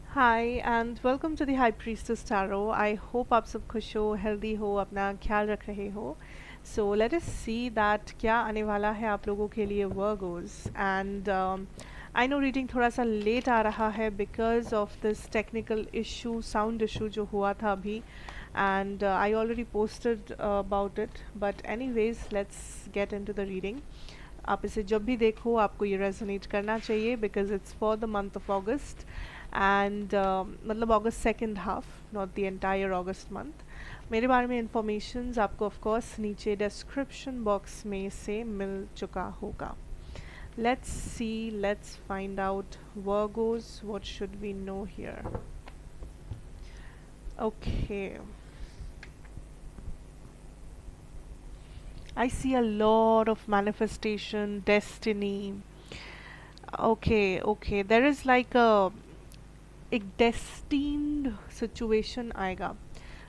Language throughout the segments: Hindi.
Hi and welcome to the high priestess tarot. I hope आप सब खुश हो, हेल्दी हो, अपना ख्याल रख रहे हो। So let us see that क्या आने वाला है आप लोगों के लिए Virgos. And I know reading थोड़ा सा लेट आ रहा है because of this technical issue, sound issue जो हुआ था अभी। And I already posted about it, but anyways let's get into the reading. आप इसे जब भी देखो आपको ये रेजोनेट करना चाहिए because it's for the month of August and मतलब अगस्त second half, not the entire August month. मेरे बारे में इंफॉर्मेशन आपको ऑफ कोर्स नीचे डिस्क्रिप्शन बॉक्स में से मिल चुका होगा। Let's see, let's find out Virgos what should we know here. Okay, I see a lot of manifestation, destiny. Okay, okay. There is like a एक destined situation आएगा,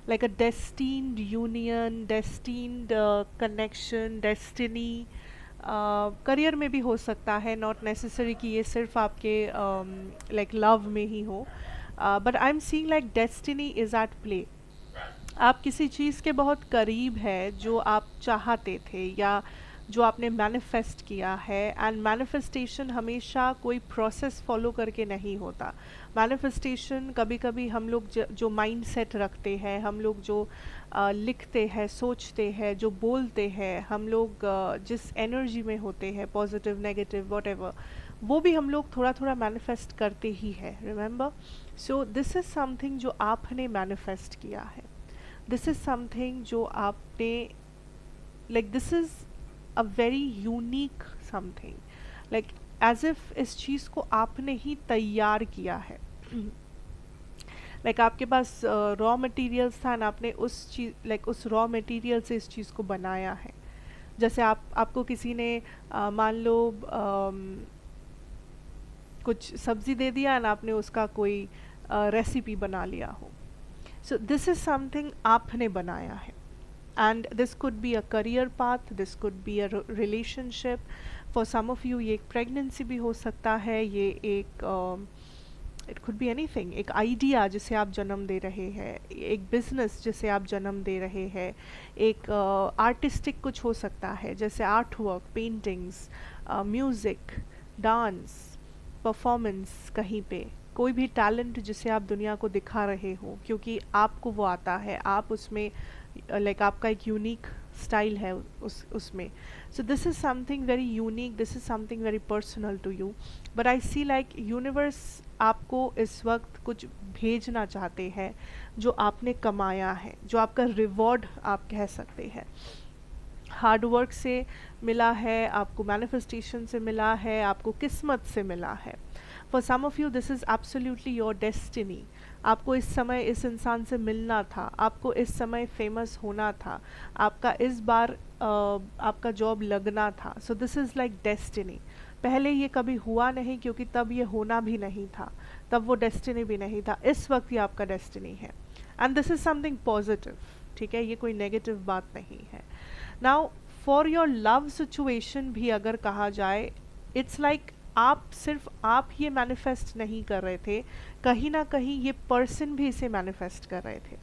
like a destined union, destined connection, destiny. Career में भी हो सकता है, नॉट नेसेसरी कि ये सिर्फ आपके लाइक लव में ही हो, but I am seeing like destiny is at play. आप किसी चीज़ के बहुत करीब है जो आप चाहते थे या जो आपने मैनिफेस्ट किया है। एंड मैनिफेस्टेशन हमेशा कोई प्रोसेस फॉलो करके नहीं होता। मैनिफेस्टेशन कभी कभी हम लोग जो माइंड सेट रखते हैं, हम लोग जो लिखते हैं, सोचते हैं, जो बोलते हैं, हम लोग जिस एनर्जी में होते हैं, पॉजिटिव नेगेटिव वॉट, वो भी हम लोग थोड़ा थोड़ा मैनिफेस्ट करते ही है, remember. So this is something जो आपने मैनिफेस्ट किया है। दिस इज़ समथिंग जो आपने like this is a very unique something, like as if इस चीज़ को आपने ही तैयार किया है। लाइक आपके पास रॉ मटेरियल्स था और आपने उस चीज़ लाइक उस रॉ मटेरियल से इस चीज़ को बनाया है। जैसे आपको किसी ने मान लो कुछ सब्ज़ी दे दिया और आपने उसका कोई रेसिपी बना लिया हो। सो दिस इज़ समथिंग आपने बनाया है। And this could be a career path, this could be a relationship. For some of you ये एक प्रेगनेंसी भी हो सकता है, ये एक इट कुड बी एनीथिंग, एक आइडिया जिसे आप जन्म दे रहे हैं, एक बिजनेस जिसे आप जन्म दे रहे हैं, एक आर्टिस्टिक कुछ हो सकता है जैसे art work, paintings, music, dance, performance, कहीं पे कोई भी टैलेंट जिसे आप दुनिया को दिखा रहे हो क्योंकि आपको वो आता है, आप उसमें लाइक आपका एक यूनिक स्टाइल है उसमें। So this is something very unique, this is something very personal to you. But I see like universe आपको इस वक्त कुछ भेजना चाहते हैं जो आपने कमाया है, जो आपका रिवॉर्ड आप कह सकते हैं। हार्ड वर्क से मिला है, आपको मैनिफेस्टेशन से मिला है, आपको किस्मत से मिला है। For some of you this is absolutely your destiny. आपको इस समय इस इंसान से मिलना था, आपको इस समय फेमस होना था, आपका इस बार आपका जॉब लगना था। सो दिस इज़ लाइक डेस्टिनी। पहले ये कभी हुआ नहीं क्योंकि तब ये होना भी नहीं था, तब वो डेस्टिनी भी नहीं था। इस वक्त ये आपका डेस्टिनी है and this is something positive. ठीक है, ये कोई नेगेटिव बात नहीं है। Now for your love situation भी अगर कहा जाए, इट्स लाइक आप सिर्फ आप ये मैनिफेस्ट नहीं कर रहे थे, कहीं ना कहीं ये पर्सन भी इसे मैनिफेस्ट कर रहे थे।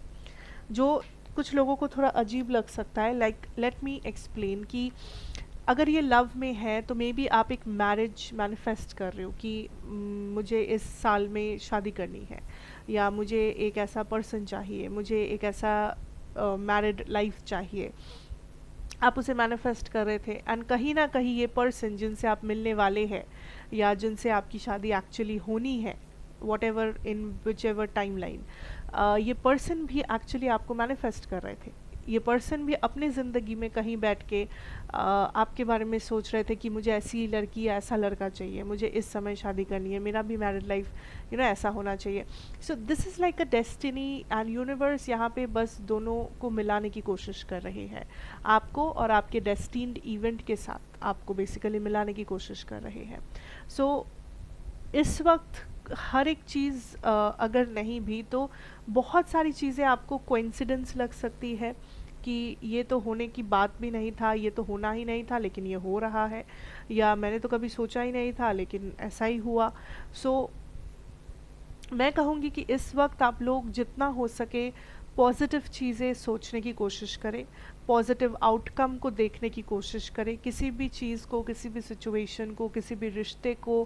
जो कुछ लोगों को थोड़ा अजीब लग सकता है, लाइक लेट मी एक्सप्लेन कि अगर ये लव में है तो मे बी आप एक मैरिज मैनिफेस्ट कर रहे हो कि मुझे इस साल में शादी करनी है, या मुझे एक ऐसा पर्सन चाहिए, मुझे एक ऐसा मैरिड लाइफ चाहिए। आप उसे मैनिफेस्ट कर रहे थे एंड कहीं ना कहीं ये पर्सन जिनसे आप मिलने वाले हैं या जिनसे आपकी शादी एक्चुअली होनी है, what ever in which ever time line, ये पर्सन भी एक्चुअली आपको मैनिफेस्ट कर रहे थे। ये पर्सन भी अपनी ज़िंदगी में कहीं बैठ के आपके बारे में सोच रहे थे कि मुझे ऐसी लड़की या ऐसा लड़का चाहिए, मुझे इस समय शादी करनी है, मेरा भी मैरिड लाइफ ऐसा होना चाहिए। सो this is like a destiny and universe यहाँ पे बस दोनों को मिलाने की कोशिश कर रहे हैं। आपको और आपके डेस्टिन्ड इवेंट के साथ आपको बेसिकली मिलाने की कोशिश कर रहे हैं। सो इस वक्त हर एक चीज़ अगर नहीं भी तो बहुत सारी चीज़ें आपको कोइंसिडेंस लग सकती है कि ये तो होने की बात भी नहीं था, ये तो होना ही नहीं था लेकिन ये हो रहा है, या मैंने तो कभी सोचा ही नहीं था लेकिन ऐसा ही हुआ। सो मैं कहूँगी कि इस वक्त आप लोग जितना हो सके पॉजिटिव चीज़ें सोचने की कोशिश करें, पॉजिटिव आउटकम को देखने की कोशिश करें, किसी भी चीज़ को, किसी भी सिचुएशन को, किसी भी रिश्ते को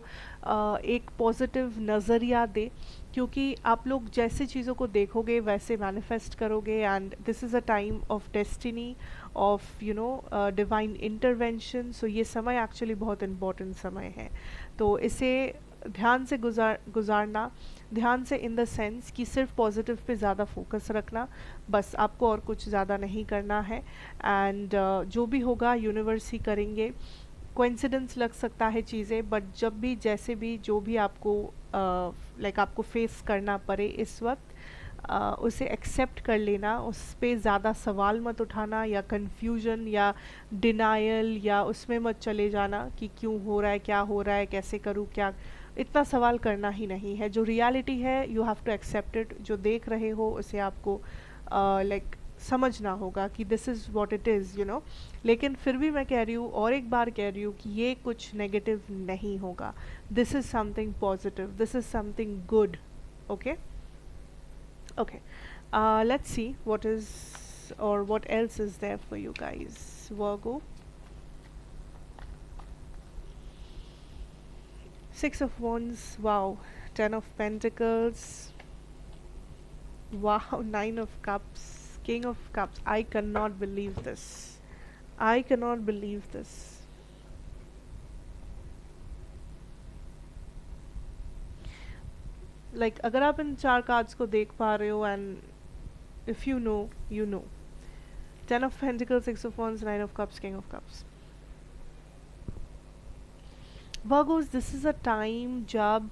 एक पॉजिटिव नज़रिया दें, क्योंकि आप लोग जैसे चीज़ों को देखोगे वैसे मैनिफेस्ट करोगे। And this is a time of destiny, of divine intervention. So ये समय एक्चुअली बहुत इम्पोर्टेंट समय है, तो इसे ध्यान से गुजारना, ध्यान से इन द सेंस कि सिर्फ पॉजिटिव पे ज़्यादा फोकस रखना, बस आपको और कुछ ज़्यादा नहीं करना है। एंड जो भी होगा यूनिवर्स ही करेंगे। कोइंसिडेंस लग सकता है चीज़ें, बट जब भी जैसे भी जो भी आपको आपको फेस करना पड़े इस वक्त, उसे एक्सेप्ट कर लेना, उस पे ज़्यादा सवाल मत उठाना या कन्फ्यूजन या डिनायल या उसमें मत चले जाना कि क्यों हो रहा है, क्या हो रहा है, कैसे करूँ, क्या, इतना सवाल करना ही नहीं है। जो रियलिटी है you have to accept it, जो देख रहे हो उसे आपको समझना होगा कि this is what it is, लेकिन फिर भी मैं कह रही हूँ और एक बार कह रही हूँ कि ये कुछ नेगेटिव नहीं होगा, this is something positive, this is something good. Okay okay, let's see what is or what else is there for you guys. Virgo, Six of Wands, wow. Ten of Pentacles, wow. Nine of Cups, King of Cups. I cannot believe this. I cannot believe this. Like अगर आप इन चार कार्ड्स को देख पा रहे हो, and if you know, you know. Ten of Pentacles, Six of Wands, Nine of Cups, King of Cups. Virgos, this is a time जब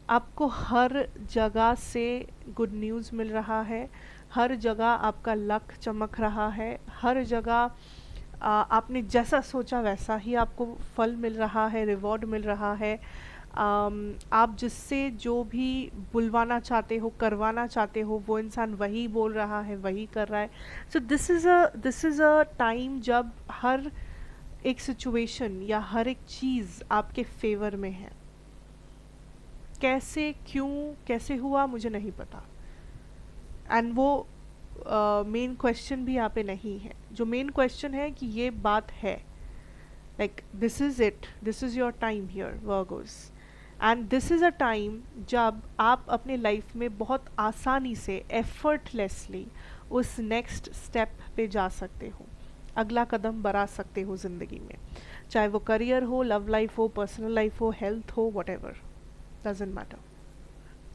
आपको हर जगह से गुड न्यूज़ मिल रहा है, हर जगह आपका लक चमक रहा है, हर जगह आपने जैसा सोचा वैसा ही आपको फल मिल रहा है, रिवॉर्ड मिल रहा है। आप जिससे जो भी बुलवाना चाहते हो, करवाना चाहते हो, वो इंसान वही बोल रहा है, वही कर रहा है। सो दिस इज़ अ टाइम जब हर एक सिचुएशन या हर एक चीज़ आपके फेवर में है। कैसे, क्यों, कैसे हुआ मुझे नहीं पता, एंड वो मेन क्वेश्चन भी यहाँ पे नहीं है। जो मेन क्वेश्चन है कि ये बात है, like this is it, this is your time here Virgo's, and this is a time जब आप अपने लाइफ में बहुत आसानी से एफर्टलेसली उस नेक्स्ट स्टेप पे जा सकते हो, अगला कदम बढ़ा सकते हो ज़िंदगी में, चाहे वो करियर हो, लव लाइफ हो, पर्सनल लाइफ हो, हेल्थ हो, what ever, doesn't matter.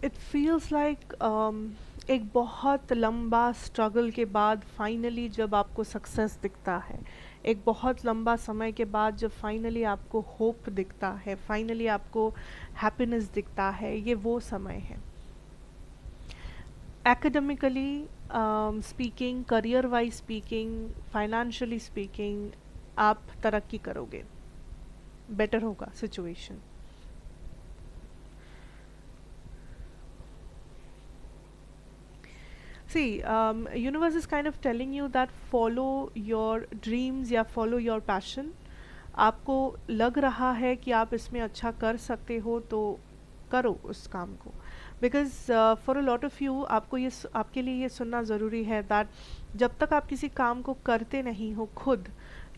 It feels like एक बहुत लंबा स्ट्रगल के बाद फाइनली जब आपको सक्सेस दिखता है, एक बहुत लंबा समय के बाद जब फाइनली आपको होप दिखता है, फाइनली आपको हैप्पीनेस दिखता है, ये वो समय है। Academically speaking, career wise speaking, financially speaking, आप तरक्की करोगे, बेटर होगा situation. See, universe is kind of telling you that follow your dreams या follow your passion. आपको लग रहा है कि आप इसमें अच्छा कर सकते हो तो करो उस काम को, because for a lot of you आपको ये आपके लिए ये सुनना ज़रूरी है दैट जब तक आप किसी काम को करते नहीं हो खुद,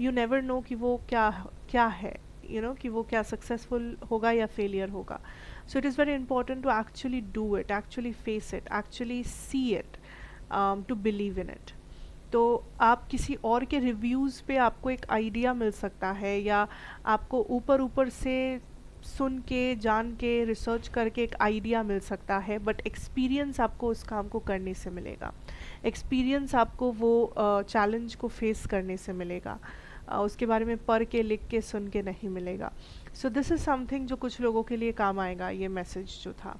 यू नेवर नो कि वो क्या क्या है, कि वो क्या सक्सेसफुल होगा या फेलियर होगा। So it is very important to actually do it, actually face it, actually see it, to believe in it. तो आप किसी और के रिव्यूज़ पे आपको एक आइडिया मिल सकता है, या आपको ऊपर ऊपर से सुन के, जान के, रिसर्च करके एक आइडिया मिल सकता है, बट एक्सपीरियंस आपको उस काम को करने से मिलेगा, एक्सपीरियंस आपको वो चैलेंज को फेस करने से मिलेगा, उसके बारे में पढ़ के, लिख के, सुन के नहीं मिलेगा। सो दिस इज़ समथिंग जो कुछ लोगों के लिए काम आएगा, ये मैसेज जो था।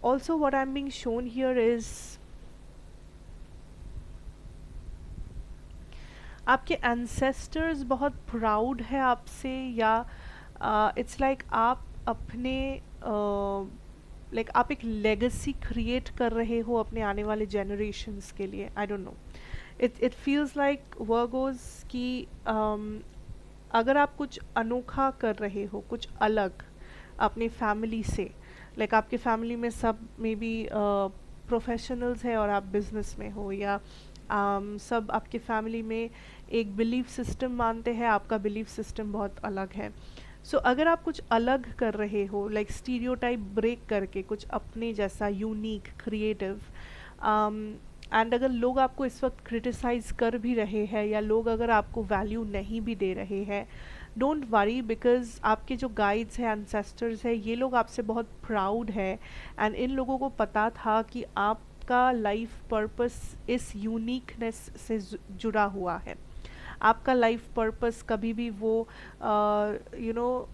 Also what I am being shown here is आपके एंसेस्टर्स बहुत प्राउड है आपसे, या इट्स लाइक आप अपने आप एक लेगेसी क्रिएट कर रहे हो अपने आने वाले जनरेशन्स के लिए। I don't know, it feels like Virgos कि अगर आप कुछ अनोखा कर रहे हो, कुछ अलग अपने फैमिली से, लाइक आपके फैमिली में सब मे बी प्रोफेशनल्स है और आप बिजनेस में हो, या सब आपके फैमिली में एक बिलीफ सिस्टम मानते हैं, आपका बिलीफ सिस्टम बहुत अलग है. सो अगर आप कुछ अलग कर रहे हो, लाइक स्टीरियोटाइप ब्रेक करके कुछ अपने जैसा यूनिक क्रिएटिव, एंड अगर लोग आपको इस वक्त क्रिटिसाइज कर भी रहे हैं या लोग अगर आपको वैल्यू नहीं भी दे रहे हैं, डोंट वरी, बिकॉज आपके जो गाइड्स हैं, एंसेस्टर्स हैं, ये लोग आपसे बहुत प्राउड है. एंड इन लोगों को पता था कि आपका लाइफ पर्पस इस यूनिकनेस से जुड़ा हुआ है. आपका लाइफ पर्पस कभी भी वो यू नो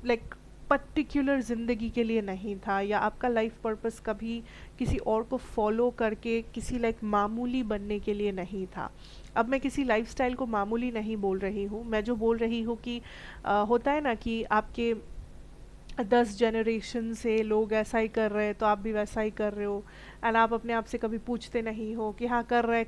लाइक पर्टिकुलर ज़िंदगी के लिए नहीं था, या आपका लाइफ पर्पस कभी किसी और को फॉलो करके किसी लाइक मामूली बनने के लिए नहीं था. अब मैं किसी लाइफस्टाइल को मामूली नहीं बोल रही हूँ, मैं जो बोल रही हूँ कि होता है ना कि आपके 10 जनरेशन से लोग ऐसा ही कर रहे हैं तो आप भी वैसा ही कर रहे हो, एंड आप अपने आप से कभी पूछते नहीं हो कि हाँ कर रहे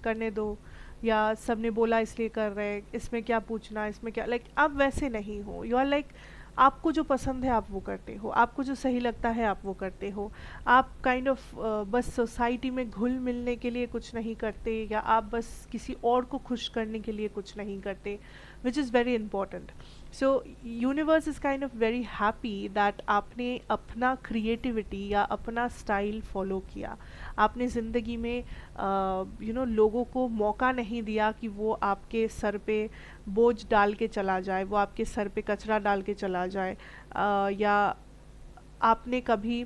करने दो, या सबने बोला इसलिए कर रहे, इसमें क्या पूछना, इसमें क्या, लाइक आप वैसे नहीं हो. यू आर लाइक आपको जो पसंद है आप वो करते हो, आपको जो सही लगता है आप वो करते हो. आप काइंड ऑफ बस सोसाइटी में घुल मिलने के लिए कुछ नहीं करते, या आप बस किसी और को खुश करने के लिए कुछ नहीं करते, which is very important. So universe is kind of very happy that आपने अपना क्रिएटिविटी या अपना स्टाइल फॉलो किया. आपने ज़िंदगी में लोगों को मौका नहीं दिया कि वो आपके सर पे बोझ डाल के चला जाए, वो आपके सर पे कचरा डाल के चला जाए, या आपने कभी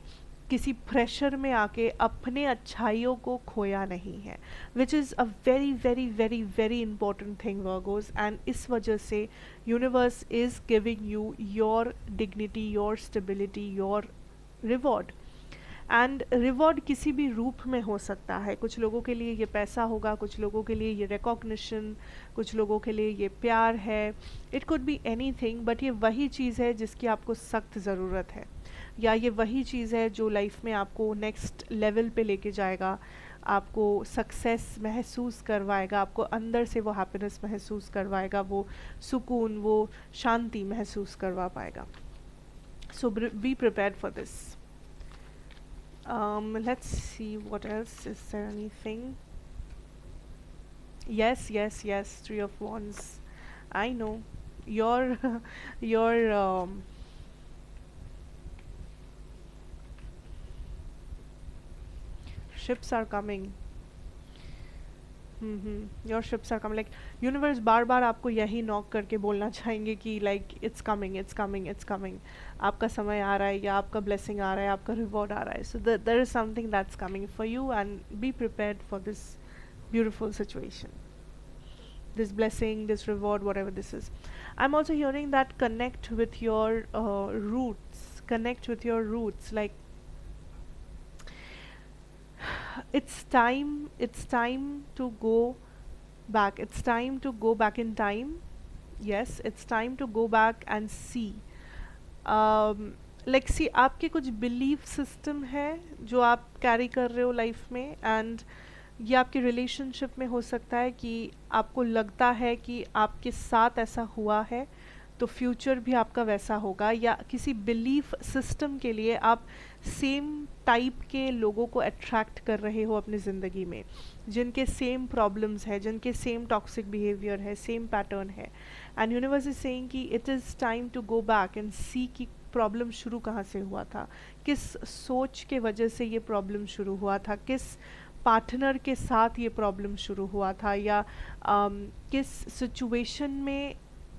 किसी प्रेशर में आके अपने अच्छाइयों को खोया नहीं है, which is a very very very very important thing Virgo's. And इस वजह से universe is giving you your dignity, your stability, your reward. And reward किसी भी रूप में हो सकता है. कुछ लोगों के लिए ये पैसा होगा, कुछ लोगों के लिए ये रिकॉग्निशन, कुछ लोगों के लिए ये प्यार है. It could be any thing, but ये वही चीज़ है जिसकी आपको सख्त ज़रूरत है, या ये वही चीज़ है जो लाइफ में आपको नेक्स्ट लेवल पे लेके जाएगा, आपको सक्सेस महसूस करवाएगा, आपको अंदर से वो हैप्पीनेस महसूस करवाएगा, वो सुकून, वो शांति महसूस करवा पाएगा. So be prepared for this. Let's see what else. Is there anything? Yes, Three of Wands. I know your your ships are coming. Your ships are coming. Like universe बार बार आपको यही नॉक करके बोलना चाहेंगे कि like it's coming, it's coming, it's coming. आपका समय आ रहा है, या आपका ब्लेसिंग आ रहा है, आपका रिवॉर्ड आ रहा है. So there is something that's coming for you, and be prepared for this beautiful situation, this blessing, this reward, whatever this is. I'm also hearing that connect with your roots, connect with your roots. Like it's time to go back, it's time to go back in time. Yes, it's time to go back and see. Like see, आपके कुछ बिलीफ सिस्टम है जो आप कैरी कर रहे हो लाइफ में, एंड ये आपके रिलेशनशिप में हो सकता है कि आपको लगता है कि आपके साथ ऐसा हुआ है तो फ्यूचर भी आपका वैसा होगा, या किसी बिलीफ सिस्टम के लिए आप सेम टाइप के लोगों को अट्रैक्ट कर रहे हो अपनी ज़िंदगी में, जिनके सेम प्रॉब्लम्स है, जिनके सेम टॉक्सिक बिहेवियर है, सेम पैटर्न है. एंड यूनिवर्स इज सेइंग कि it is time to go back and see कि प्रॉब्लम शुरू कहाँ से हुआ था, किस सोच के वजह से ये प्रॉब्लम शुरू हुआ था, किस पार्टनर के साथ ये प्रॉब्लम शुरू हुआ था, या किस सिचुएशन में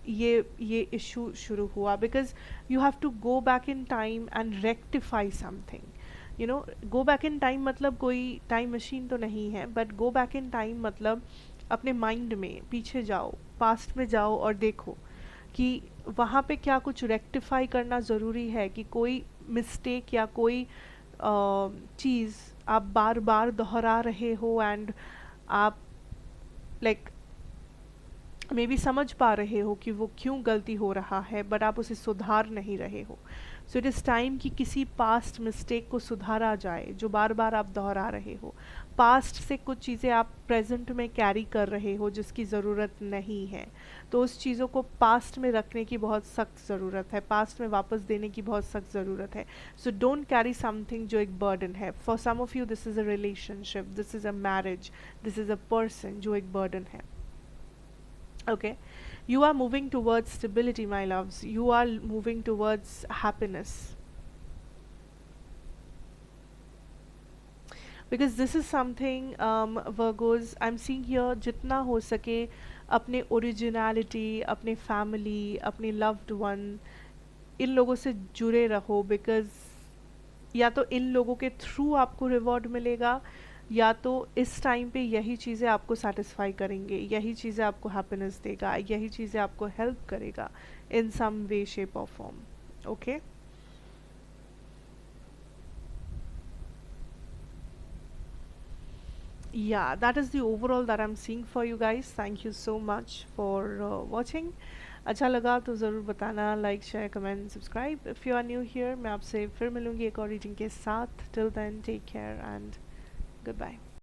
ये इशू शुरू हुआ. Because you have to go back in time and rectify something. You know, go back in time मतलब कोई टाइम मशीन तो नहीं है, but go back in time मतलब अपने माइंड में पीछे जाओ, पास्ट में जाओ और देखो कि वहाँ पे क्या कुछ रेक्टिफाई करना ज़रूरी है, कि कोई मिस्टेक या कोई चीज़ आप बार बार दोहरा रहे हो, एंड आप लाइक मे बी समझ पा रहे हो कि वो क्यों गलती हो रहा है, बट आप उसे सुधार नहीं रहे हो. सो इट इज़ टाइम कि किसी पास्ट मिस्टेक को सुधारा जाए जो बार बार आप दोहरा रहे हो। पास्ट से कुछ चीज़ें आप प्रेजेंट में कैरी कर रहे हो जिसकी ज़रूरत नहीं है, तो उस चीज़ों को पास्ट में रखने की बहुत सख्त ज़रूरत है, पास्ट में वापस देने की बहुत सख्त ज़रूरत है। सो डोंट कैरी समथिंग जो एक बर्डन है। For some of you this is a relationship, this is a marriage, this is a person जो एक बर्डन है। Okay, you are moving towards stability, my loves. You are moving towards happiness, because this is something, Virgos, I'm seeing here, जितना हो सके अपने ओरिजिनलिटी, अपने फैमिली, अपने लव्ड वन, इन लोगों से जुड़े रहो, बिकॉज या तो इन लोगों के थ्रू आपको रिवॉर्ड मिलेगा, या तो इस टाइम पे यही चीज़ें आपको सेटिस्फाई करेंगे, यही चीज़ें आपको हैप्पीनेस देगा, यही चीज़ें आपको हेल्प करेगा इन सम वे शेप और form. Okay, yeah, that is the overall that I'm seeing for you guys. Thank you so much for watching. अच्छा लगा तो ज़रूर बताना, like share comment subscribe if you are new here. मैं आपसे फिर मिलूँगी एक और रीडिंग के साथ। Till then take care and good bye.